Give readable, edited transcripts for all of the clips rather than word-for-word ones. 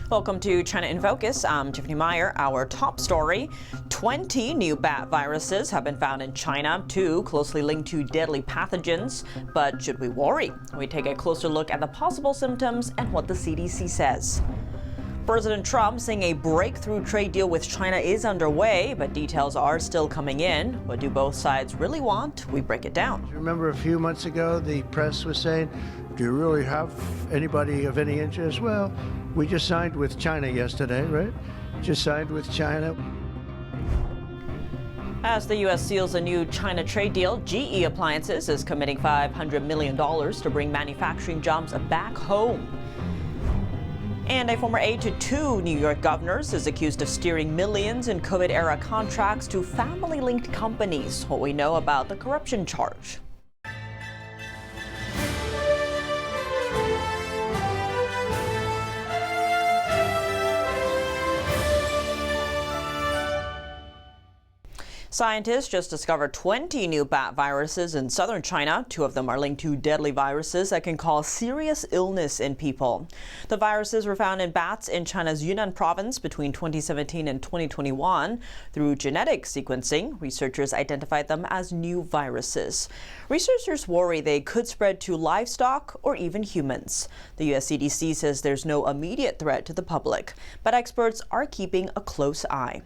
Welcome to China in Focus. I'm Tiffany Meyer. Our top story, 20 new bat viruses have been found in China, 2 closely linked to deadly pathogens. But should we worry? We take a closer look at the possible symptoms and what the CDC says. President Trump saying a breakthrough trade deal with China is underway, but details are still coming in. What do both sides really want? We break it down. Remember a few months ago, the press was saying, do you really have anybody of any interest? Well, we just signed with China yesterday, right? Just signed with China. As the U.S. seals a new China trade deal, GE Appliances is committing $500 million to bring manufacturing jobs back home. And a former aide to 2 New York governors is accused of steering millions in COVID-era contracts to family-linked companies. What we know about the corruption charge. Scientists just discovered 20 new bat viruses in southern China. 2 of them are linked to deadly viruses that can cause serious illness in people. The viruses were found in bats in China's Yunnan province between 2017 and 2021. Through genetic sequencing, researchers identified them as new viruses. Researchers worry they could spread to livestock or even humans. The U.S. CDC says there's no immediate threat to the public, but experts are keeping a close eye.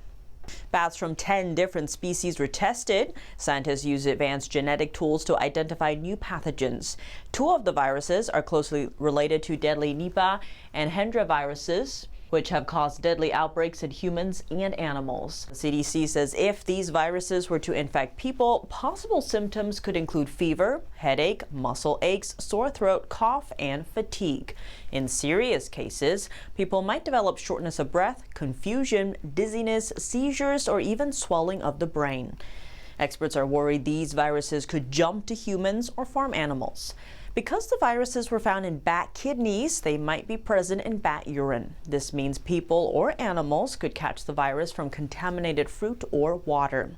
Bats from 10 different species were tested. Scientists use advanced genetic tools to identify new pathogens. 2 of the viruses are closely related to deadly Nipah and Hendra viruses, which have caused deadly outbreaks in humans and animals. The CDC says if these viruses were to infect people, possible symptoms could include fever, headache, muscle aches, sore throat, cough, and fatigue. In serious cases, people might develop shortness of breath, confusion, dizziness, seizures, or even swelling of the brain. Experts are worried these viruses could jump to humans or farm animals. Because the viruses were found in bat kidneys, they might be present in bat urine. This means people or animals could catch the virus from contaminated fruit or water.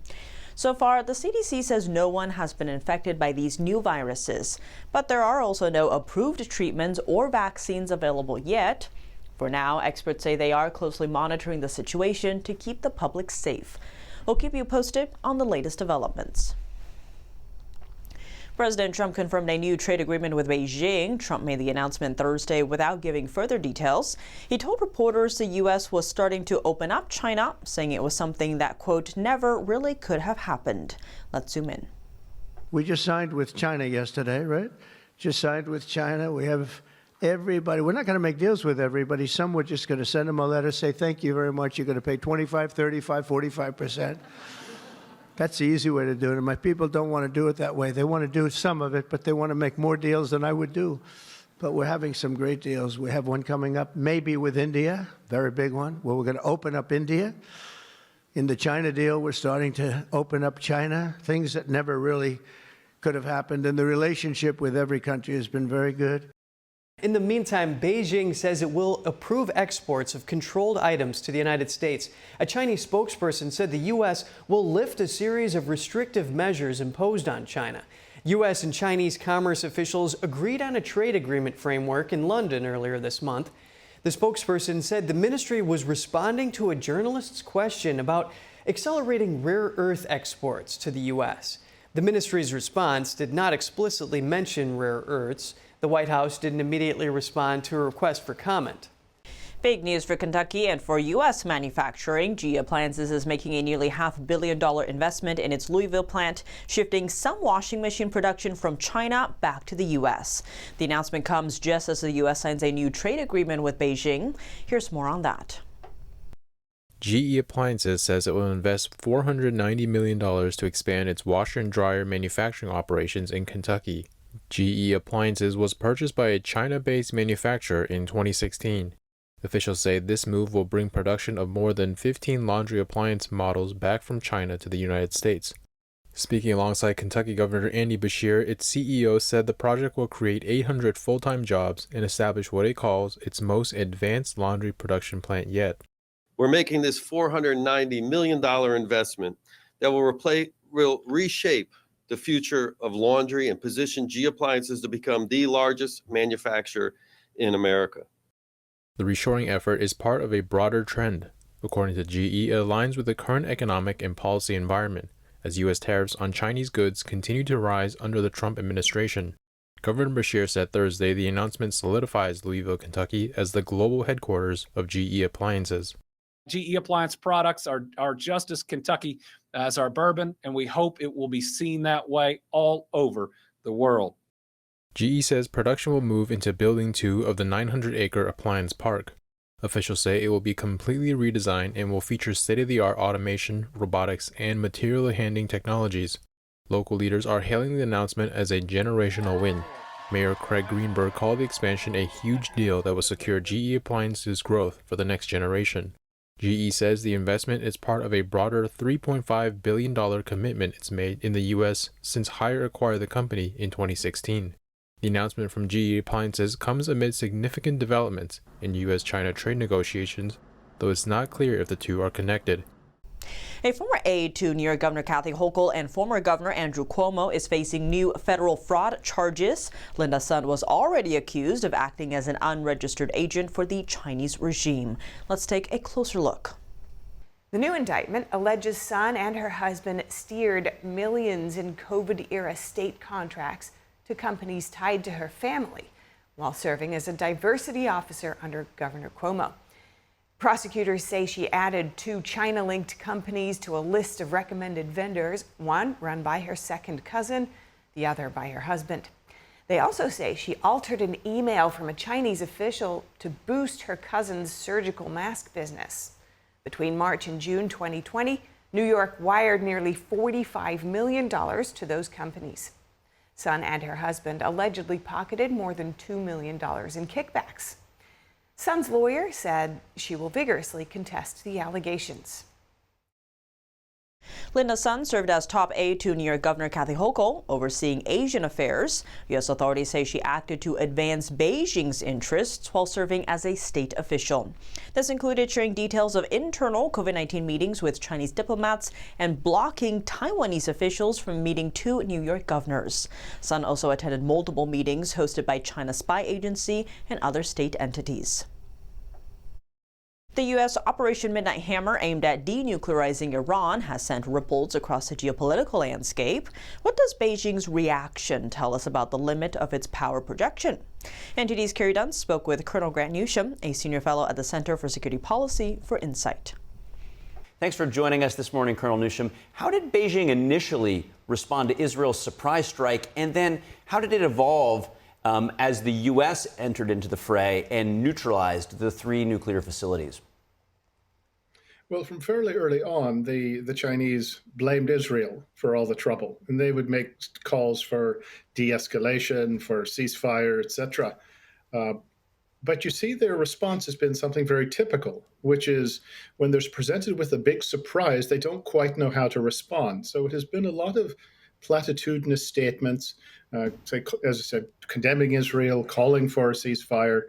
So far, the CDC says no one has been infected by these new viruses, but there are also no approved treatments or vaccines available yet. For now, experts say they are closely monitoring the situation to keep the public safe. We'll keep you posted on the latest developments. President Trump confirmed a new trade agreement with Beijing. Trump made the announcement Thursday without giving further details. He told reporters the U.S. was starting to open up China, saying it was something that, quote, never really could have happened. Let's zoom in. We just signed with China yesterday, right? Just signed with China. We have everybody. We're not going to make deals with everybody. Some we're just going to send them a letter, say, thank you very much. You're going to pay 25, 35, 45%. That's the easy way to do it. And my people don't want to do it that way. They want to do some of it, but they want to make more deals than I would do. But we're having some great deals. We have one coming up, maybe with India, very big one, where we're going to open up India. In the China deal, we're starting to open up China, things that never really could have happened. And the relationship with every country has been very good. In the meantime, Beijing says it will approve exports of controlled items to the United States. A Chinese spokesperson said the U.S. will lift a series of restrictive measures imposed on China. U.S. and Chinese commerce officials agreed on a trade agreement framework in London earlier this month. The spokesperson said the ministry was responding to a journalist's question about accelerating rare earth exports to the U.S. The ministry's response did not explicitly mention rare earths. The White House didn't immediately respond to a request for comment. Big news for Kentucky and for U.S. manufacturing. GE Appliances is making a nearly $500 million investment in its Louisville plant, shifting some washing machine production from China back to the U.S. The announcement comes just as the U.S. signs a new trade agreement with Beijing. Here's more on that. GE Appliances says it will invest $490 million to expand its washer and dryer manufacturing operations in Kentucky. GE Appliances was purchased by a China-based manufacturer in 2016. Officials say this move will bring production of more than 15 laundry appliance models back from China to the United States. Speaking alongside Kentucky Governor Andy Beshear, its CEO said the project will create 800 full-time jobs and establish what it calls its most advanced laundry production plant yet. We're making this $490 million investment that will reshape the future of laundry and position GE Appliances to become the largest manufacturer in America. The reshoring effort is part of a broader trend. According to GE, it aligns with the current economic and policy environment, as U.S. tariffs on Chinese goods continue to rise under the Trump administration. Governor Beshear said Thursday the announcement solidifies Louisville, Kentucky as the global headquarters of GE Appliances. GE Appliance products are just as Kentucky as our bourbon, and we hope it will be seen that way all over the world. GE says production will move into Building 2 of the 900-acre appliance park. Officials say it will be completely redesigned and will feature state-of-the-art automation, robotics, and material handling technologies. Local leaders are hailing the announcement as a generational win. Mayor Craig Greenberg called the expansion a huge deal that will secure GE Appliances' growth for the next generation. GE says the investment is part of a broader $3.5 billion commitment it's made in the U.S. since Haier acquired the company in 2016. The announcement from GE Appliances comes amid significant developments in U.S.-China trade negotiations, though it's not clear if the two are connected. A former aide to New York Governor Kathy Hochul and former Governor Andrew Cuomo is facing new federal fraud charges. Linda's son was already accused of acting as an unregistered agent for the Chinese regime. Let's take a closer look. The new indictment alleges Son and her husband steered millions in COVID-era state contracts to companies tied to her family while serving as a diversity officer under Governor Cuomo. Prosecutors say she added 2 China-linked companies to a list of recommended vendors, one run by her second cousin, the other by her husband. They also say she altered an email from a Chinese official to boost her cousin's surgical mask business. Between March and June 2020, New York wired nearly $45 million to those companies. Son and her husband allegedly pocketed more than $2 million in kickbacks. Son's lawyer said she will vigorously contest the allegations. Linda's son served as top aide to New York Governor Kathy Hochul, overseeing Asian affairs. U.S. authorities say she acted to advance Beijing's interests while serving as a state official. This included sharing details of internal COVID-19 meetings with Chinese diplomats and blocking Taiwanese officials from meeting 2 New York governors. Son also attended multiple meetings hosted by China's spy agency and other state entities. The U.S. Operation Midnight Hammer, aimed at denuclearizing Iran, has sent ripples across the geopolitical landscape. What does Beijing's reaction tell us about the limit of its power projection? NTD's Carrie Dunn spoke with Colonel Grant Newsham, a senior fellow at the Center for Security Policy, for insight. Thanks for joining us this morning, Colonel Newsham. How did Beijing initially respond to Israel's surprise strike, and then how did it evolve as the U.S. entered into the fray and neutralized the 3 nuclear facilities? Well, from fairly early on, the Chinese blamed Israel for all the trouble, and they would make calls for de-escalation, for ceasefire, etc. But you see, their response has been something very typical, which is when they're presented with a big surprise, they don't quite know how to respond. So it has been a lot of platitudinous statements, as I said, condemning Israel, calling for a ceasefire,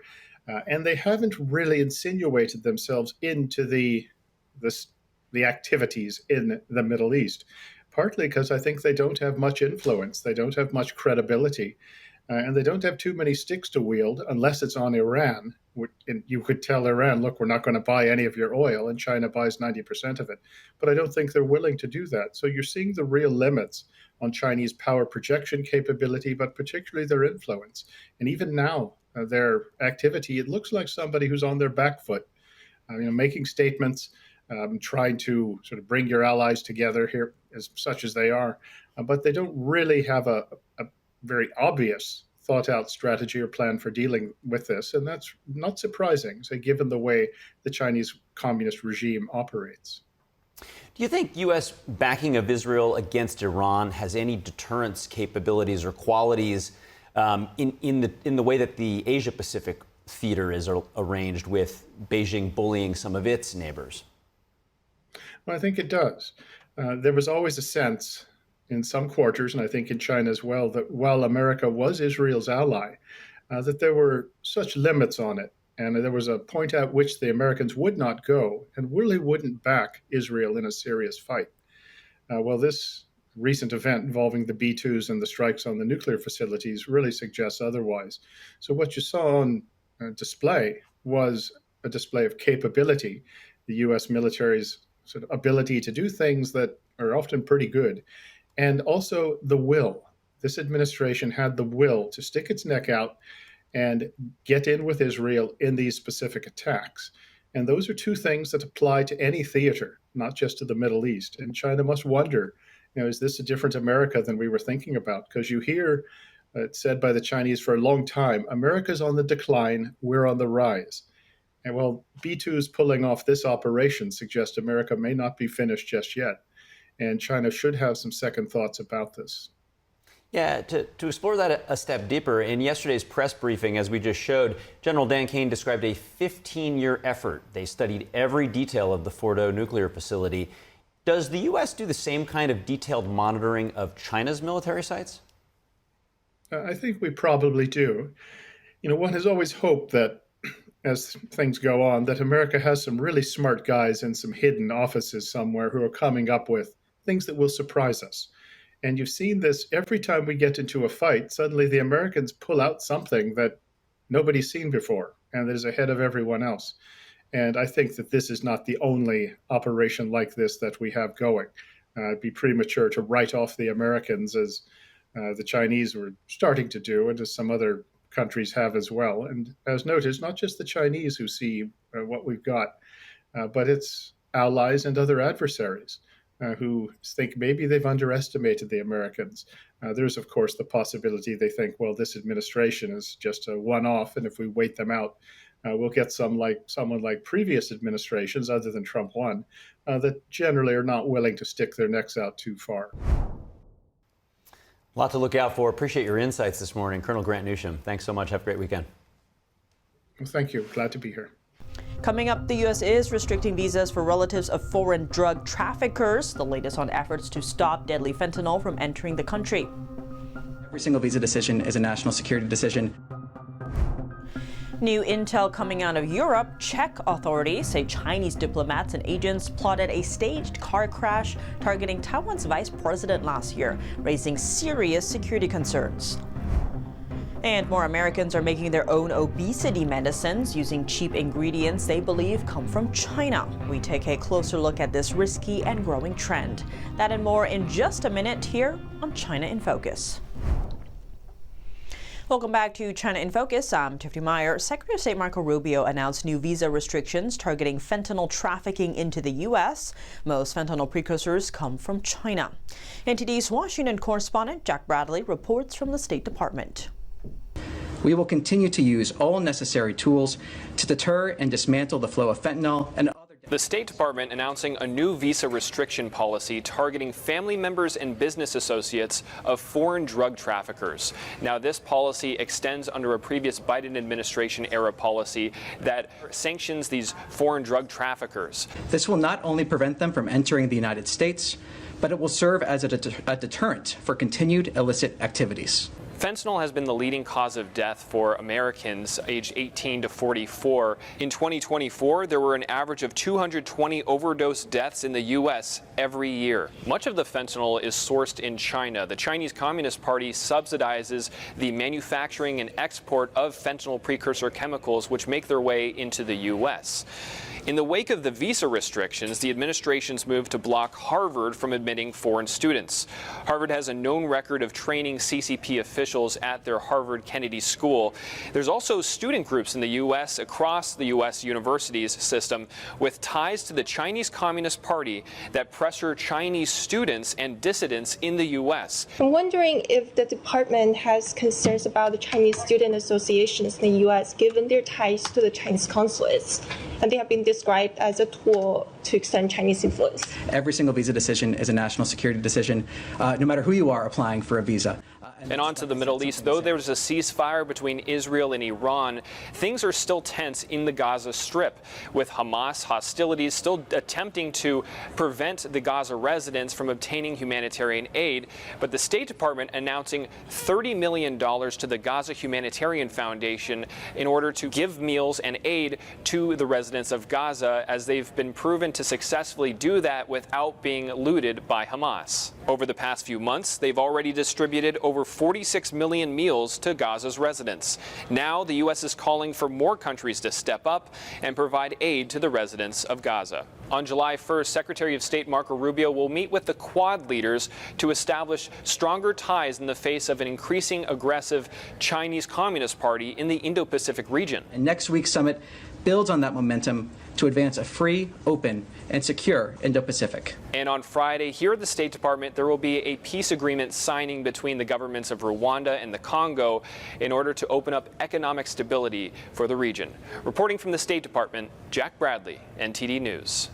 and they haven't really insinuated themselves into the activities in the Middle East, partly because I think they don't have much influence, they don't have much credibility, and they don't have too many sticks to wield unless it's on Iran. And you could tell Iran, look, we're not going to buy any of your oil, and China buys 90% of it. But I don't think they're willing to do that. So you're seeing the real limits on Chinese power projection capability, but particularly their influence. And even now, their activity, it looks like somebody who's on their back foot, making statements, trying to sort of bring your allies together here, such as they are, but they don't really have a very obvious thought-out strategy or plan for dealing with this, and that's not surprising, given the way the Chinese communist regime operates. Do you think U.S. backing of Israel against Iran has any deterrence capabilities or qualities in the way that the Asia-Pacific theater is arranged, with Beijing bullying some of its neighbors? Well, I think it does. There was always a sense in some quarters, and I think in China as well, that while America was Israel's ally, that there were such limits on it. And there was a point at which the Americans would not go and really wouldn't back Israel in a serious fight. Well, this recent event involving the B-2s and the strikes on the nuclear facilities really suggests otherwise. So what you saw on display was a display of capability, the U.S. military's sort of ability to do things that are often pretty good, and also the will. This administration had the will to stick its neck out and get in with Israel in these specific attacks. And those are two things that apply to any theater, not just to the Middle East. And China must wonder, is this a different America than we were thinking about? Because you hear it said by the Chinese for a long time, America's on the decline, we're on the rise. And well, B2's pulling off this operation suggests America may not be finished just yet. And China should have some second thoughts about this. Yeah, to explore that a step deeper, in yesterday's press briefing, as we just showed, General Dan Kane described a 15-year effort. They studied every detail of the Fordo nuclear facility. Does the U.S. do the same kind of detailed monitoring of China's military sites? I think we probably do. One has always hoped that as things go on, that America has some really smart guys in some hidden offices somewhere who are coming up with things that will surprise us. And you've seen this every time we get into a fight, suddenly the Americans pull out something that nobody's seen before and that is ahead of everyone else. And I think that this is not the only operation like this that we have going. It'd be premature to write off the Americans as the Chinese were starting to do, and as some other countries have as well. And as noted, it's not just the Chinese who see what we've got, but it's allies and other adversaries who think maybe they've underestimated the Americans. There's, of course, the possibility they think, well, this administration is just a one-off, and if we wait them out, we'll get someone like previous administrations, other than Trump one, that generally are not willing to stick their necks out too far. A lot to look out for. Appreciate your insights this morning. Colonel Grant Newsham, thanks so much. Have a great weekend. Well, thank you. Glad to be here. Coming up, the U.S. is restricting visas for relatives of foreign drug traffickers, the latest on efforts to stop deadly fentanyl from entering the country. Every single visa decision is a national security decision. New intel coming out of Europe. Czech authorities say Chinese diplomats and agents plotted a staged car crash targeting Taiwan's vice president last year, raising serious security concerns. And more Americans are making their own obesity medicines using cheap ingredients they believe come from China. We take a closer look at this risky and growing trend. That and more in just a minute here on China in Focus. Welcome back to China in Focus. I'm Tiffany Meyer. Secretary of State Marco Rubio announced new visa restrictions targeting fentanyl trafficking into the U.S. Most fentanyl precursors come from China. NTD's Washington correspondent Jack Bradley reports from the State Department. We will continue to use all necessary tools to deter and dismantle the flow of fentanyl and other. The State Department announcing a new visa restriction policy targeting family members and business associates of foreign drug traffickers. Now, this policy extends under a previous Biden administration era policy that sanctions these foreign drug traffickers. This will not only prevent them from entering the United States, but it will serve as a deterrent for continued illicit activities. Fentanyl has been the leading cause of death for Americans aged 18 to 44. In 2024, there were an average of 220 overdose deaths in the U.S. every year. Much of the fentanyl is sourced in China. The Chinese Communist Party subsidizes the manufacturing and export of fentanyl precursor chemicals, which make their way into the U.S. In the wake of the visa restrictions, the administration's move to block Harvard from admitting foreign students. Harvard has a known record of training CCP officials at their Harvard Kennedy School. There's also student groups in the U.S. across the U.S. universities system with ties to the Chinese Communist Party that pressure Chinese students and dissidents in the U.S. I'm wondering if the department has concerns about the Chinese student associations in the U.S. given their ties to the Chinese consulates, and they have been described as a tool to extend Chinese influence. Every single visa decision is a national security decision, no matter who you are applying for a visa. And on to the Middle East. Though there's a ceasefire between Israel and Iran, things are still tense in the Gaza Strip, with Hamas hostilities still attempting to prevent the Gaza residents from obtaining humanitarian aid. But the State Department announcing $30 million to the Gaza Humanitarian Foundation in order to give meals and aid to the residents of Gaza, as they've been proven to successfully do that without being looted by Hamas. Over the past few months, they've already distributed over 46 million meals to Gaza's residents. Now the U.S. is calling for more countries to step up and provide aid to the residents of Gaza. On July 1st, Secretary of State Marco Rubio will meet with the Quad leaders to establish stronger ties in the face of an increasing aggressive Chinese Communist Party in the Indo-Pacific region. And next week's summit builds on that momentum to advance a free, open, and secure Indo-Pacific. And on Friday, here at the State Department, there will be a peace agreement signing between the governments of Rwanda and the Congo in order to open up economic stability for the region. Reporting from the State Department, Jack Bradley, NTD News.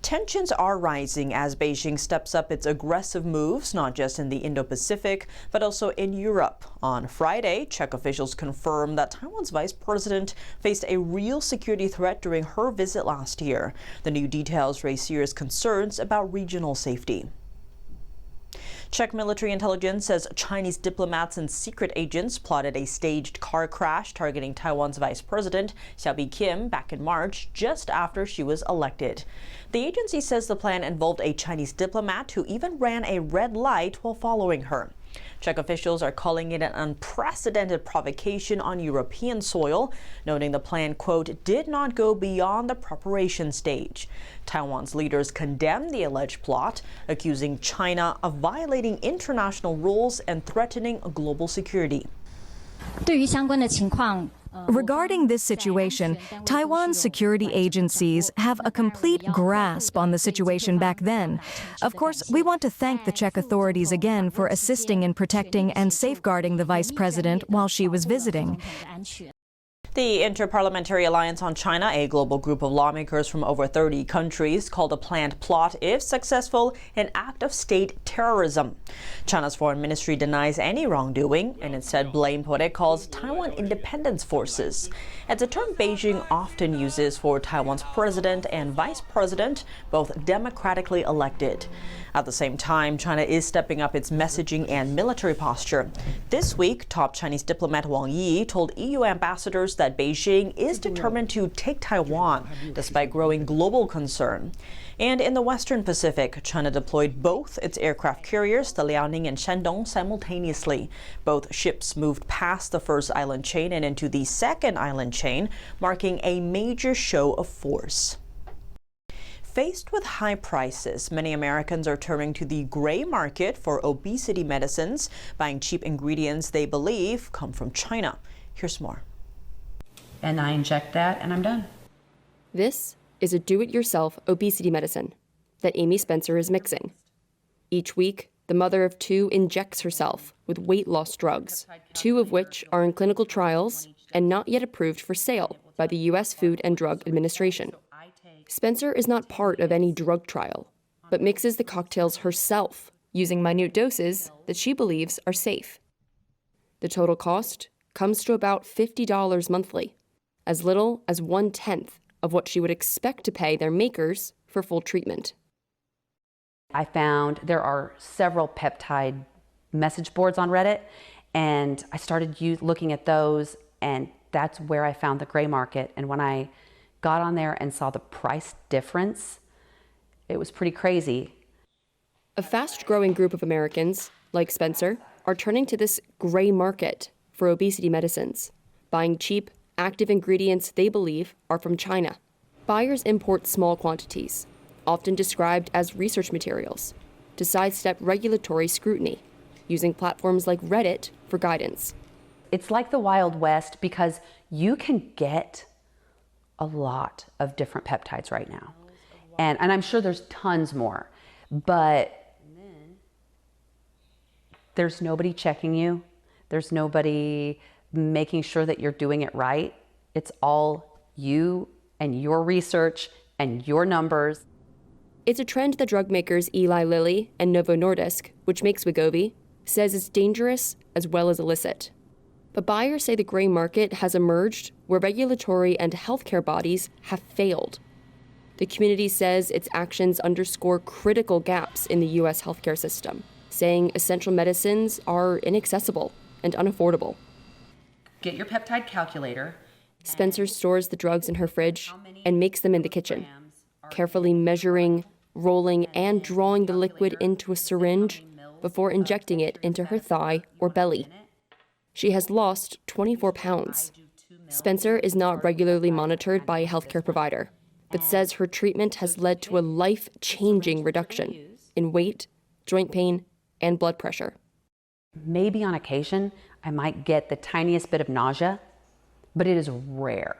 Tensions are rising as Beijing steps up its aggressive moves, not just in the Indo-Pacific, but also in Europe. On Friday, Czech officials confirmed that Taiwan's vice president faced a real security threat during her visit last year. The new details raise serious concerns about regional safety. Czech military intelligence says Chinese diplomats and secret agents plotted a staged car crash targeting Taiwan's vice president, Xiaobi Kim, back in March, just after she was elected. The agency says the plan involved a Chinese diplomat who even ran a red light while following her. Czech officials are calling it an unprecedented provocation on European soil, noting the plan, quote, did not go beyond the preparation stage. Taiwan's leaders condemned the alleged plot, accusing China of violating international rules and threatening global security. Regarding this situation, Taiwan's security agencies have a complete grasp on the situation back then. Of course, we want to thank the Czech authorities again for assisting in protecting and safeguarding the vice president while she was visiting. The Inter-Parliamentary Alliance on China, a global group of lawmakers from over 30 countries, called a planned plot, if successful, an act of state terrorism. China's foreign ministry denies any wrongdoing and instead blamed what it calls Taiwan independence forces. It's a term Beijing often uses for Taiwan's president and vice president, both democratically elected. At the same time, China is stepping up its messaging and military posture. This week, top Chinese diplomat Wang Yi told EU ambassadors that Beijing is determined to take Taiwan, despite growing global concern. And in the Western Pacific, China deployed both its aircraft carriers, the Liaoning and Shandong, simultaneously. Both ships moved past the first island chain and into the second island chain, marking a major show of force. Faced with high prices, many Americans are turning to the gray market for obesity medicines, buying cheap ingredients they believe come from China. Here's more. And I inject that and I'm done. This is a do-it-yourself obesity medicine that Amy Spencer is mixing. Each week, the mother of two injects herself with weight loss drugs, two of which are in clinical trials and not yet approved for sale by the U.S. Food and Drug Administration. Spencer is not part of any drug trial, but mixes the cocktails herself using minute doses that she believes are safe. The total cost comes to about $50 monthly, as little as 1/10 of what she would expect to pay their makers for full treatment. I found there are several peptide message boards on Reddit, and I started looking at those, and that's where I found the gray market. And when I got on there and saw the price difference, it was pretty crazy. A fast-growing group of Americans, like Spencer, are turning to this gray market for obesity medicines, buying cheap, active ingredients they believe are from China. Buyers import small quantities, often described as research materials, to sidestep regulatory scrutiny, using platforms like Reddit for guidance. It's like the Wild West because you can get a lot of different peptides right now. And I'm sure there's tons more, but there's nobody checking you. There's nobody making sure that you're doing it right. It's all you and your research and your numbers. It's a trend that drug makers Eli Lilly and Novo Nordisk, which makes Wegovy, says is dangerous as well as illicit. But buyers say the gray market has emerged where regulatory and healthcare bodies have failed. The community says its actions underscore critical gaps in the U.S. healthcare system, saying essential medicines are inaccessible and unaffordable. Get your peptide calculator. Spencer stores the drugs in her fridge and makes them in the kitchen, carefully measuring, rolling, and drawing the liquid into a syringe before injecting it into her thigh or belly. She has lost 24 pounds. Spencer is not regularly monitored by a healthcare provider, but says her treatment has led to a life-changing reduction in weight, joint pain, and blood pressure. Maybe on occasion, I might get the tiniest bit of nausea, but it is rare.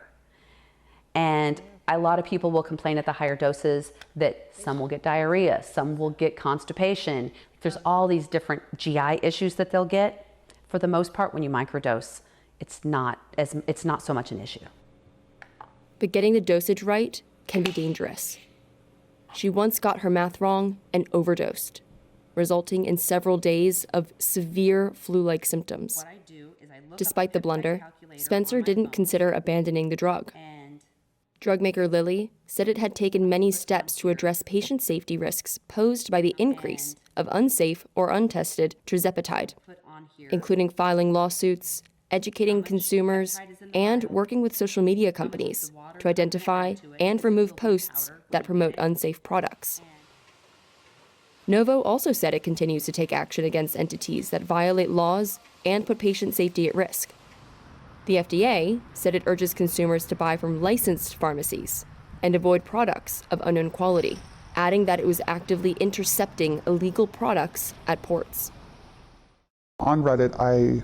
And a lot of people will complain at the higher doses that some will get diarrhea, some will get constipation. There's all these different GI issues that they'll get. For the most part, when you microdose, it's not so much an issue. But getting the dosage right can be dangerous. She once got her math wrong and overdosed, resulting in several days of severe flu-like symptoms. Despite the blunder, Spencer didn't consider abandoning the drug. Drug maker Lilly said it had taken many steps to address patient safety risks posed by the increase of unsafe or untested tirzepatide, including filing lawsuits, educating consumers, and working with social media companies to identify and remove posts that promote unsafe products. Novo also said it continues to take action against entities that violate laws and put patient safety at risk. The FDA said it urges consumers to buy from licensed pharmacies and avoid products of unknown quality, adding that it was actively intercepting illegal products at ports. On Reddit, I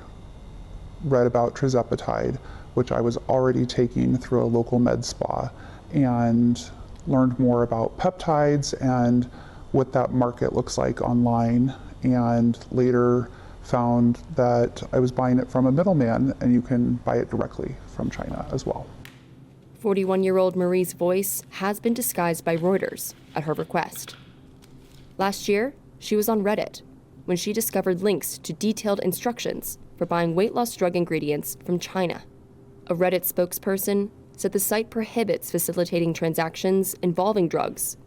read about tirzepatide, which I was already taking through a local med spa, and learned more about peptides and what that market looks like online, and later found that I was buying it from a middleman, and you can buy it directly from China as well. 41-year-old Marie's voice has been disguised by Reuters at her request. Last year, she was on Reddit when she discovered links to detailed instructions for buying weight loss drug ingredients from China. A Reddit spokesperson said the site prohibits facilitating transactions involving drugs,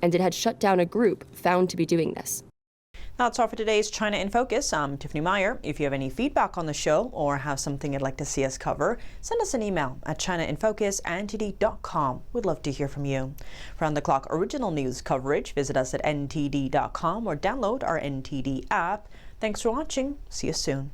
and it had shut down a group found to be doing this. That's all for today's China in Focus. I'm Tiffany Meyer. If you have any feedback on the show or have something you'd like to see us cover, send us an email at chinainfocus@ntd.com. We'd love to hear from you. For round-the-clock original news coverage, visit us at ntd.com or download our NTD app. Thanks for watching. See you soon.